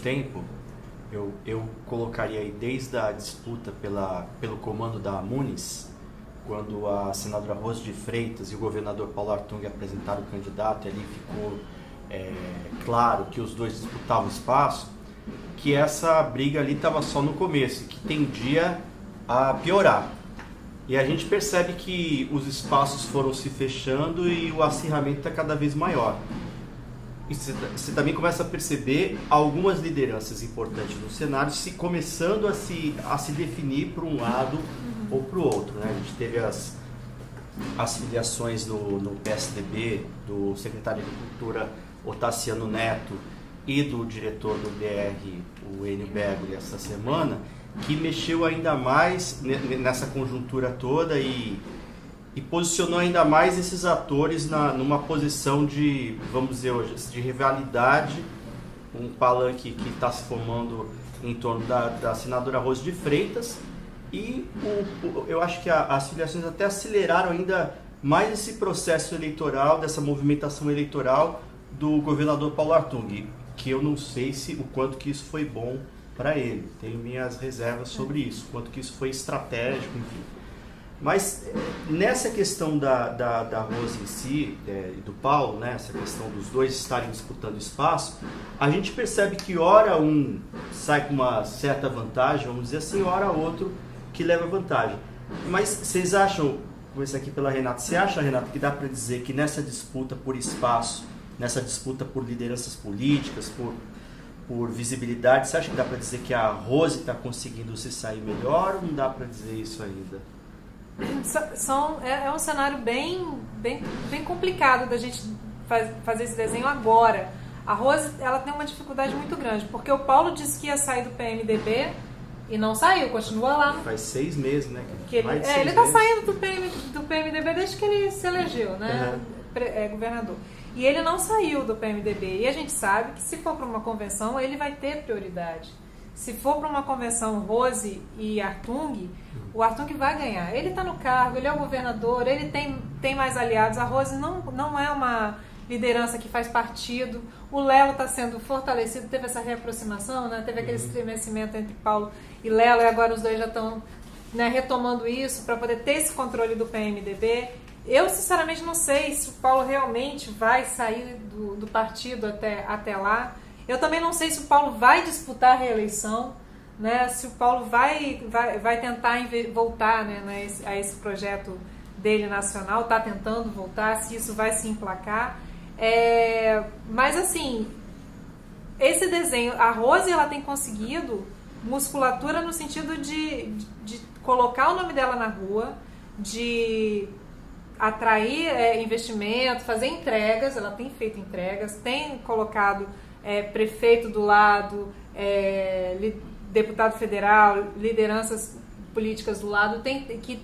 tempo, eu colocaria aí desde a disputa pelo comando da Muniz, quando a senadora Rose de Freitas e o governador Paulo Artung apresentaram o candidato, e ali ficou claro que os dois disputavam espaço, que essa briga ali estava só no começo, que tendia a piorar. E a gente percebe que os espaços foram se fechando e o acirramento está cada vez maior. E você também começa a perceber algumas lideranças importantes no cenário começando a se definir para um lado ou para o outro, né? A gente teve as filiações no PSDB, do secretário de Agricultura Otaciano Neto e do diretor do BR, o Enio Bergoli, essa semana, que mexeu ainda mais nessa conjuntura toda e posicionou ainda mais esses atores numa posição de, vamos dizer hoje, de rivalidade, um palanque que está se formando em torno da senadora Rose de Freitas, e eu acho que as filiações até aceleraram ainda mais esse processo eleitoral, dessa movimentação eleitoral do governador Paulo Artung, que eu não sei o quanto que isso foi bom para ele. Tenho minhas reservas sobre isso, quanto que isso foi estratégico, enfim. Mas nessa questão da Rose em si, e do Paulo, né, essa questão dos dois estarem disputando espaço, a gente percebe que ora um sai com uma certa vantagem, vamos dizer assim, ora outro que leva vantagem. Mas vocês acham, vou começar aqui pela Renata, você acha, Renata, que dá para dizer que nessa disputa por espaço, nessa disputa por lideranças políticas, por visibilidade, você acha que dá para dizer que a Rose está conseguindo se sair melhor ou não dá para dizer isso ainda? É um cenário bem complicado da gente fazer esse desenho agora. A Rose, ela tem uma dificuldade muito grande, porque o Paulo disse que ia sair do PMDB e não saiu, continua lá. Faz 6 meses, né? Ele está saindo do PMDB desde que ele se elegeu, né? Governador. E ele não saiu do PMDB. E a gente sabe que se for para uma convenção, ele vai ter prioridade. Se for para uma convenção Rose e Artung, o Artung vai ganhar. Ele está no cargo, ele é o governador, ele tem mais aliados. A Rose não é uma liderança que faz partido. O Lelo está sendo fortalecido, teve essa reaproximação, né? Teve aquele estremecimento entre Paulo e Lelo, e agora os dois já estão, né, retomando isso para poder ter esse controle do PMDB. Eu, sinceramente, não sei se o Paulo realmente vai sair do partido até lá. Eu também não sei se o Paulo vai disputar a reeleição, né? Se o Paulo vai tentar voltar, né, a esse projeto dele nacional, está tentando voltar, se isso vai se emplacar. Mas, assim, esse desenho, a Rose, ela tem conseguido musculatura no sentido de colocar o nome dela na rua, de atrair investimento, fazer entregas. Ela tem feito entregas, tem colocado prefeito do lado, deputado federal, lideranças políticas do lado.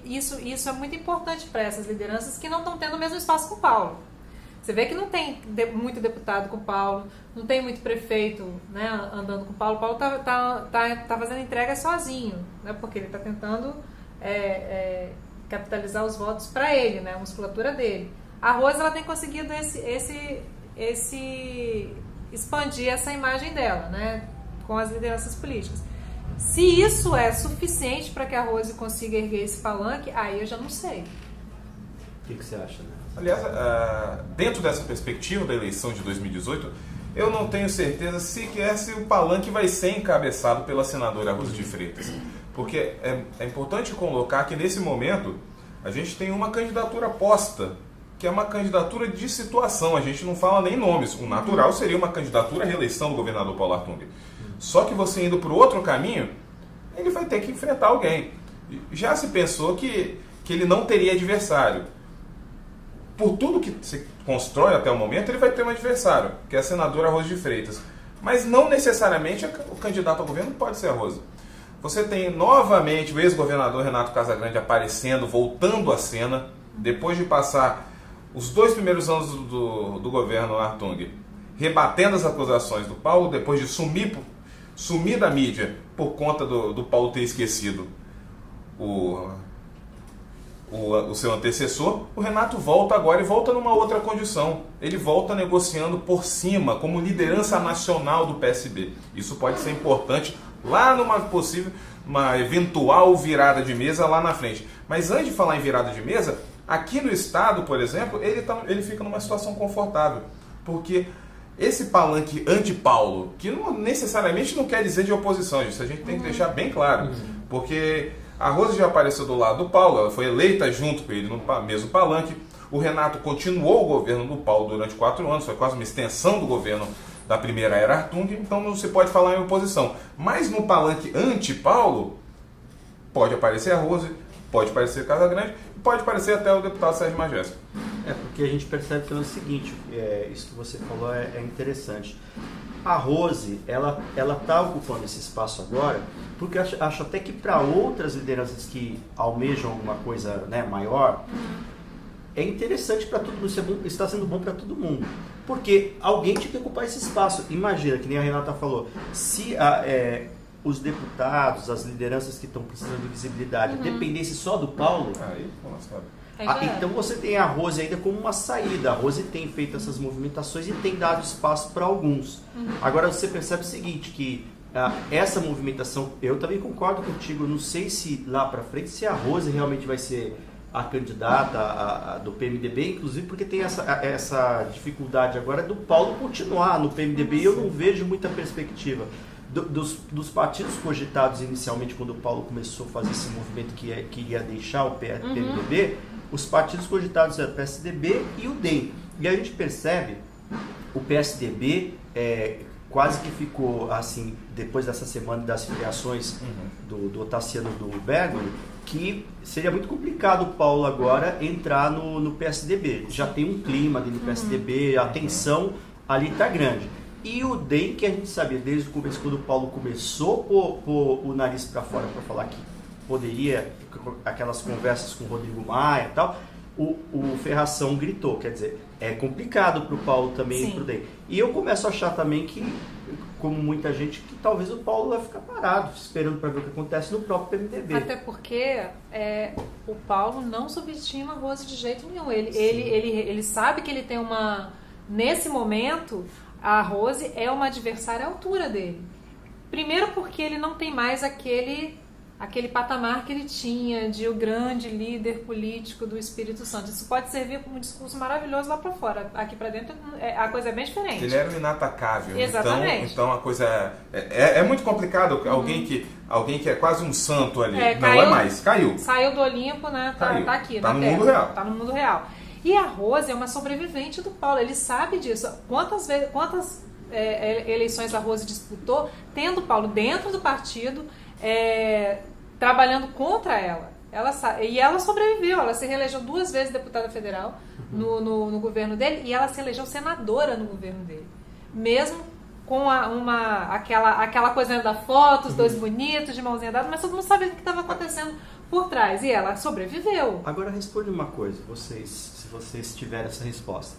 Isso é muito importante para essas lideranças que não estão tendo o mesmo espaço com o Paulo. Você vê que não tem muito deputado com o Paulo, não tem muito prefeito, né, andando com o Paulo. O Paulo tá fazendo entrega sozinho, né, porque ele está tentando capitalizar os votos para ele, né, a musculatura dele. A Rose, ela tem conseguido expandir essa imagem dela, né, com as lideranças políticas. Se isso é suficiente para que a Rose consiga erguer esse palanque, aí eu já não sei. O que você acha, né? Aliás, dentro dessa perspectiva da eleição de 2018, eu não tenho certeza sequer se o palanque vai ser encabeçado pela senadora Rose de Freitas. Porque é importante colocar que nesse momento a gente tem uma candidatura posta, que é uma candidatura de situação. A gente não fala nem nomes. O natural seria uma candidatura à reeleição do governador Paulo Artung. Só que você indo para o outro caminho, ele vai ter que enfrentar alguém. Já se pensou que ele não teria adversário. Por tudo que se constrói até o momento, ele vai ter um adversário, que é a senadora Rose de Freitas. Mas não necessariamente o candidato ao governo pode ser a Rose. Você tem novamente o ex-governador Renato Casagrande aparecendo, voltando à cena, depois de passar os 2 primeiros anos do governo Artung, rebatendo as acusações do Paulo, depois de sumir da mídia por conta do Paulo ter esquecido o o seu antecessor, o Renato volta agora e volta numa outra condição. Ele volta negociando por cima, como liderança nacional do PSB. Isso pode ser importante lá uma eventual virada de mesa lá na frente. Mas antes de falar em virada de mesa, aqui no Estado, por exemplo, ele fica numa situação confortável. Porque esse palanque anti-Paulo, que necessariamente não quer dizer de oposição, isso a gente tem que deixar bem claro. Porque a Rose já apareceu do lado do Paulo, ela foi eleita junto com ele no mesmo palanque. O Renato continuou o governo do Paulo durante 4 anos, foi quase uma extensão do governo da primeira era Artung, então não se pode falar em oposição. Mas no palanque anti-Paulo, pode aparecer a Rose, pode aparecer Casagrande, pode aparecer até o deputado Sérgio Majesco. Porque a gente percebe pelo seguinte, isso que você falou é interessante. A Rose, ela está ocupando esse espaço agora, porque acho até que para outras lideranças que almejam alguma coisa, né, maior, é interessante para todo mundo, está sendo bom para todo mundo. Porque alguém tinha que ocupar esse espaço. Imagina, que nem a Renata falou, se os deputados, as lideranças que estão precisando de visibilidade, dependesse só do Paulo... Aí, sabe. Então você tem a Rose ainda como uma saída. A Rose tem feito essas movimentações e tem dado espaço para alguns. Agora você percebe o seguinte, que essa movimentação, eu também concordo contigo, não sei se lá para frente, se a Rose realmente vai ser a candidata do PMDB, inclusive porque tem essa dificuldade agora do Paulo continuar no PMDB e eu não vejo muita perspectiva. Dos partidos cogitados inicialmente, quando o Paulo começou a fazer esse movimento que ia deixar o PMDB, os partidos cogitados eram o PSDB e o DEM. E a gente percebe o PSDB quase que ficou assim, depois dessa semana das filiações do Tassiano do Bergman, que seria muito complicado o Paulo agora entrar no PSDB. Já tem um clima ali no PSDB, a tensão ali está grande. E o DEM, que a gente sabia desde o começo, quando o Paulo começou a pôr o nariz para fora para falar que poderia, aquelas conversas com o Rodrigo Maia e tal, o Ferração gritou. Quer dizer, é complicado para o Paulo também e para o DEM. E eu começo a achar também que, como muita gente, que talvez o Paulo vai ficar parado, esperando para ver o que acontece no próprio PMDB. Até porque o Paulo não subestima a Rose de jeito nenhum. Ele sabe que ele tem uma... Nesse momento... A Rose é uma adversária à altura dele. Primeiro porque ele não tem mais aquele patamar que ele tinha de o grande líder político do Espírito Santo. Isso pode servir como um discurso maravilhoso lá para fora. Aqui para dentro a coisa é bem diferente. Ele era o inatacável. Exatamente. Então a coisa é muito complicado. Alguém que é quase um santo ali. Não é mais. Caiu. Saiu do Olimpo, né? Tá aqui. Tá no mundo real. Tá no mundo real. E a Rose é uma sobrevivente do Paulo, ele sabe disso. Quantas eleições a Rose disputou, tendo o Paulo dentro do partido, trabalhando contra ela. E ela sobreviveu, ela se reelegeu 2 vezes deputada federal no governo dele, e ela se elegeu senadora no governo dele. Mesmo com aquela coisa da foto, os dois bonitos, de mãozinha dada, mas todo mundo sabia o que estava acontecendo por trás. E ela sobreviveu. Agora responde uma coisa, se vocês tiverem essa resposta.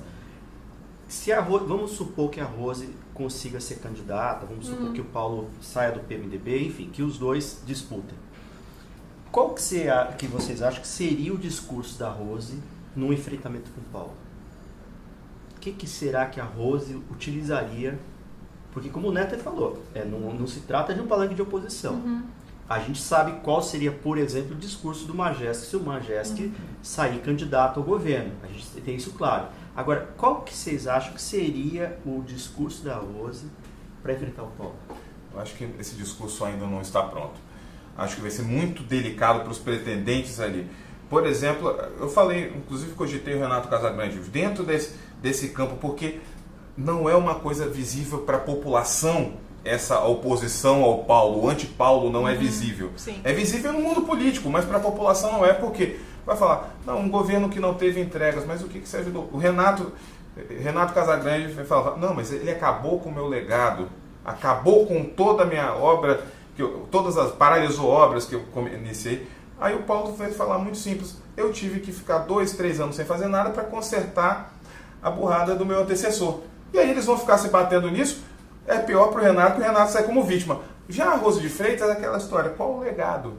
Vamos supor que a Rose consiga ser candidata, vamos supor que o Paulo saia do PMDB, enfim, que os dois disputem. Qual que vocês acham que seria o discurso da Rose no enfrentamento com o Paulo? O que será que a Rose utilizaria? Porque como o Neto falou, não se trata de um palanque de oposição. A gente sabe qual seria, por exemplo, o discurso do Majestic se o Majestic sair candidato ao governo. A gente tem isso claro. Agora, qual que vocês acham que seria o discurso da Rose para enfrentar o Paulo? Eu acho que esse discurso ainda não está pronto. Acho que vai ser muito delicado para os pretendentes ali. Por exemplo, eu falei, inclusive cogitei o Renato Casagrande dentro desse campo, porque não é uma coisa visível para a população. Essa oposição ao Paulo, o anti-Paulo não é visível. Sim. É visível no mundo político, mas para a população não é, porque vai falar, não, um governo que não teve entregas, mas o que se ajudou? O Renato Casagrande vai falar, não, mas ele acabou com o meu legado, acabou com toda a minha obra, paralisou obras que eu iniciei. Aí o Paulo vai falar muito simples, eu tive que ficar 2, 3 anos sem fazer nada para consertar a burrada do meu antecessor. E aí eles vão ficar se batendo nisso. É pior para o Renato, que o Renato sai como vítima. Já a Rose de Freitas é aquela história, qual o legado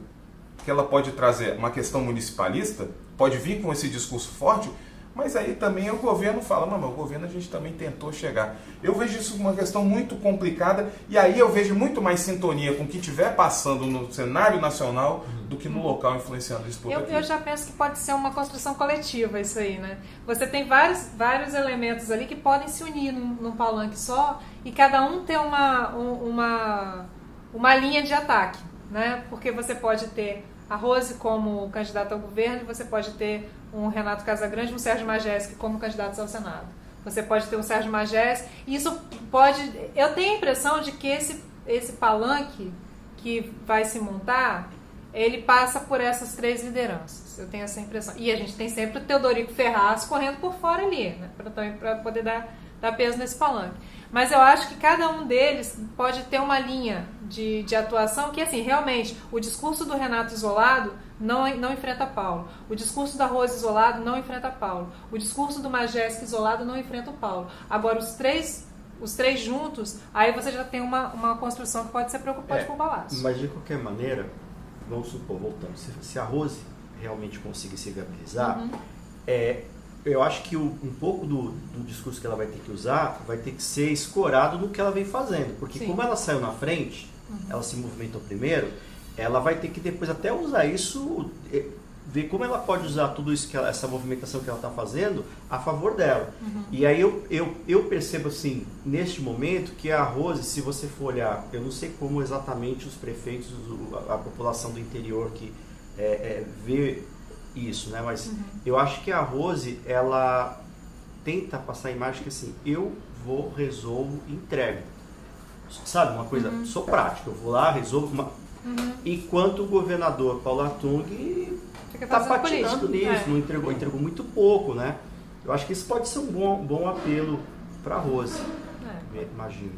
que ela pode trazer uma questão municipalista, pode vir com esse discurso forte, mas aí também o governo fala, mas o governo a gente também tentou chegar. Eu vejo isso uma questão muito complicada e aí eu vejo muito mais sintonia com o que estiver passando no cenário nacional do que no local influenciando a disputa. Eu já penso que pode ser uma construção coletiva isso aí, né? Você tem vários elementos ali que podem se unir num palanque só e cada um ter uma linha de ataque, né? Porque você pode ter a Rose como candidata ao governo e você pode ter um Renato Casagrande e um Sérgio Majestic como candidatos ao Senado. Você pode ter um Sérgio Majestic e isso pode... Eu tenho a impressão de que esse palanque que vai se montar, ele passa por essas 3 lideranças. Eu tenho essa impressão. E a gente tem sempre o Teodorico Ferraz correndo por fora ali, né? Para poder dar peso nesse palanque. Mas eu acho que cada um deles pode ter uma linha de atuação que, assim, realmente, o discurso do Renato isolado não enfrenta Paulo. O discurso da Rose isolado não enfrenta Paulo. O discurso do Majestic isolado não enfrenta o Paulo. Agora, os três juntos, aí você já tem uma construção que pode ser preocupante com o Palácio. Mas, de qualquer maneira, vamos supor, voltando, se a Rose realmente conseguir se viabilizar, eu acho que um pouco do discurso que ela vai ter que usar vai ter que ser escorado no que ela vem fazendo. Porque como ela saiu na frente, ela se movimentou primeiro, ela vai ter que depois até usar isso, ver como ela pode usar tudo isso, essa movimentação que ela está fazendo a favor dela. E aí eu percebo assim, neste momento, que a Rose, se você for olhar, eu não sei como exatamente os prefeitos, a população do interior que vê isso, né? Mas eu acho que a Rose, ela tenta passar a imagem que assim, eu vou, resolvo e entrego. Sabe, uma coisa, sou prático, eu vou lá, resolvo. Enquanto o governador Paulo Artung está patinando nisso, não entregou muito pouco, né? Eu acho que isso pode ser um bom apelo para a Rose, imagino.